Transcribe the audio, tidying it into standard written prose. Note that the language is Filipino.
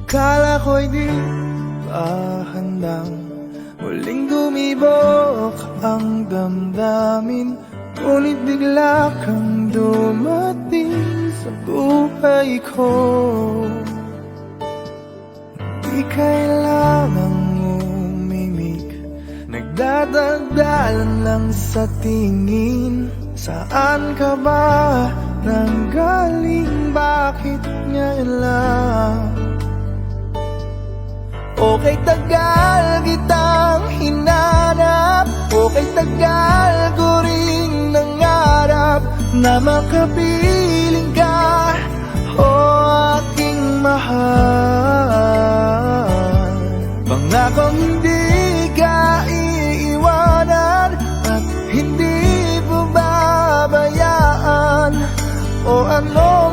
Akala ko'y di pa handang muling dumibok ang damdamin, ngunit bigla kang dumating sa buhay ko. Di kailangang umimik, nagdadagdalan lang sa tingin. Saan ka ba nanggaling? Bakit ngayon lang? Okay, tagal kitang hinanap, okay, tagal ko rin nangarap na makapiling ka, o aking mahal. Pangakong hindi ka iiwanan at hindi mo babayaan, o ano